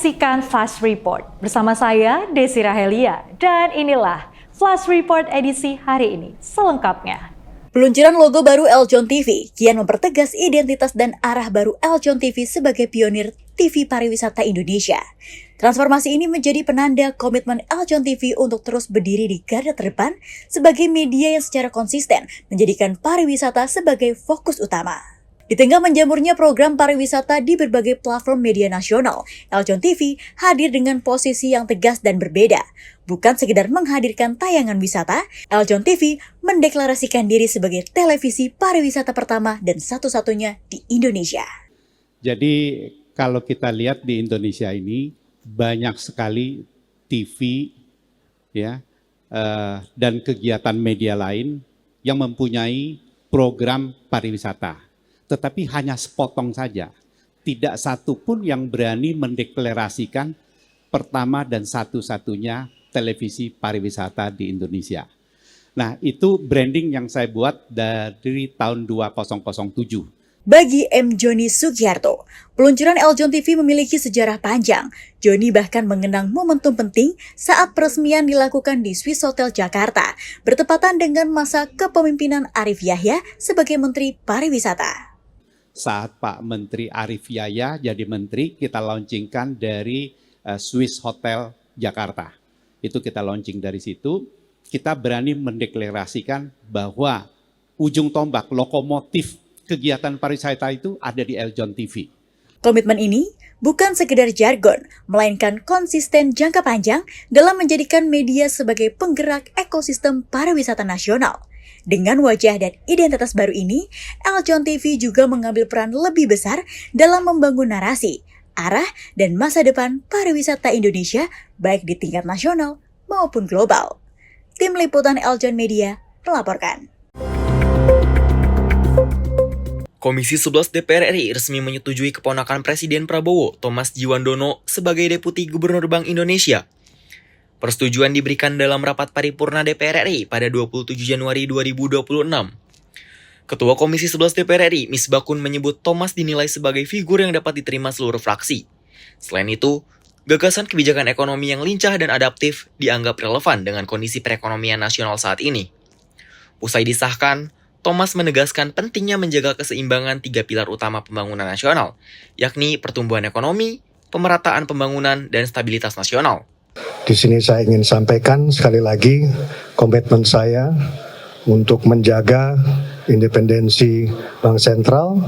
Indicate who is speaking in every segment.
Speaker 1: menyaksikan Flash Report bersama saya Desi Rahelia dan inilah Flash Report edisi hari ini selengkapnya.
Speaker 2: Peluncuran logo baru Eljon TV kian mempertegas identitas dan arah baru Eljon TV sebagai pionir TV pariwisata Indonesia. Transformasi ini menjadi penanda komitmen Eljon TV untuk terus berdiri di garda terdepan sebagai media yang secara konsisten menjadikan pariwisata sebagai fokus utama. Di tengah menjamurnya program pariwisata di berbagai platform media nasional, Eljon TV hadir dengan posisi yang tegas dan berbeda. Bukan sekedar menghadirkan tayangan wisata, Eljon TV mendeklarasikan diri sebagai televisi pariwisata pertama dan satu-satunya di Indonesia.
Speaker 3: Jadi kalau kita lihat di Indonesia ini banyak sekali TV dan kegiatan media lain yang mempunyai program pariwisata. Tetapi hanya sepotong saja. Tidak satu pun yang berani mendeklarasikan pertama dan satu-satunya televisi pariwisata di Indonesia. Nah, itu branding yang saya buat dari tahun 2007.
Speaker 2: Bagi M. Joni Sugiarto, peluncuran Eljon TV memiliki sejarah panjang. Joni bahkan mengenang momentum penting saat peresmian dilakukan di Swiss Hotel Jakarta, bertepatan dengan masa kepemimpinan Arif Yahya sebagai Menteri Pariwisata.
Speaker 3: Saat Pak Menteri Arif Yahya jadi menteri, kita launchingkan dari Swiss Hotel Jakarta. Itu kita launching dari situ, kita berani mendeklarasikan bahwa ujung tombak, lokomotif kegiatan pariwisata itu ada di Eljon TV.
Speaker 2: Komitmen ini bukan sekedar jargon, melainkan konsisten jangka panjang dalam menjadikan media sebagai penggerak ekosistem pariwisata nasional. Dengan wajah dan identitas baru ini, Eljon TV juga mengambil peran lebih besar dalam membangun narasi, arah, dan masa depan pariwisata Indonesia baik di tingkat nasional maupun global. Tim Liputan Eljon Media melaporkan.
Speaker 4: Komisi 11 DPR RI resmi menyetujui keponakan Presiden Prabowo, Thomas Djiwandono, sebagai Deputi Gubernur Bank Indonesia. Persetujuan diberikan dalam rapat paripurna DPR RI pada 27 Januari 2026. Ketua Komisi 11 DPR RI, Misbakun, menyebut Thomas dinilai sebagai figur yang dapat diterima seluruh fraksi. Selain itu, gagasan kebijakan ekonomi yang lincah dan adaptif dianggap relevan dengan kondisi perekonomian nasional saat ini. Usai disahkan, Thomas menegaskan pentingnya menjaga keseimbangan 3 pilar utama pembangunan nasional, yakni pertumbuhan ekonomi, pemerataan pembangunan, dan stabilitas nasional.
Speaker 5: Di sini saya ingin sampaikan sekali lagi komitmen saya untuk menjaga independensi Bank Sentral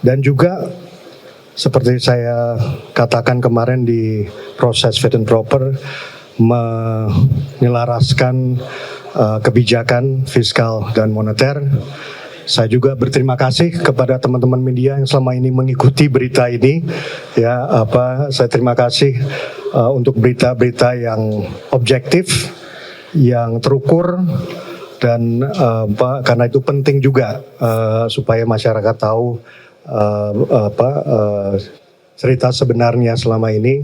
Speaker 5: dan juga seperti saya katakan kemarin di proses fit and proper menyelaraskan kebijakan fiskal dan moneter. Saya juga berterima kasih kepada teman-teman media yang selama ini mengikuti berita ini. Saya terima kasih untuk berita-berita yang objektif, yang terukur, dan karena itu penting juga supaya masyarakat tahu cerita sebenarnya selama ini.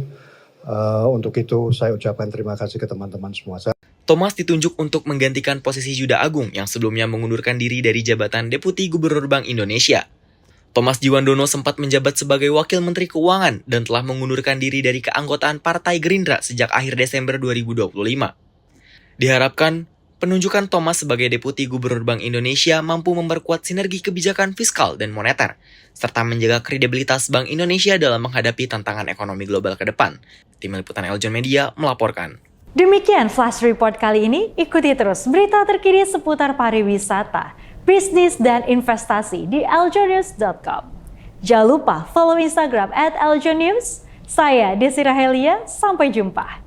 Speaker 5: Untuk itu saya ucapkan terima kasih ke teman-teman semua.
Speaker 4: Thomas ditunjuk untuk menggantikan posisi Juda Agung yang sebelumnya mengundurkan diri dari jabatan Deputi Gubernur Bank Indonesia. Thomas Djiwandono sempat menjabat sebagai Wakil Menteri Keuangan dan telah mengundurkan diri dari keanggotaan Partai Gerindra sejak akhir Desember 2025. Diharapkan, penunjukan Thomas sebagai Deputi Gubernur Bank Indonesia mampu memperkuat sinergi kebijakan fiskal dan moneter, serta menjaga kredibilitas Bank Indonesia dalam menghadapi tantangan ekonomi global ke depan. Tim Liputan Eljon Media melaporkan.
Speaker 1: Demikian Flash Report kali ini, ikuti terus berita terkini seputar pariwisata, bisnis, dan investasi di eljonnews.com. Jangan lupa follow Instagram @eljonnews. Saya Desi Rahelia, sampai jumpa.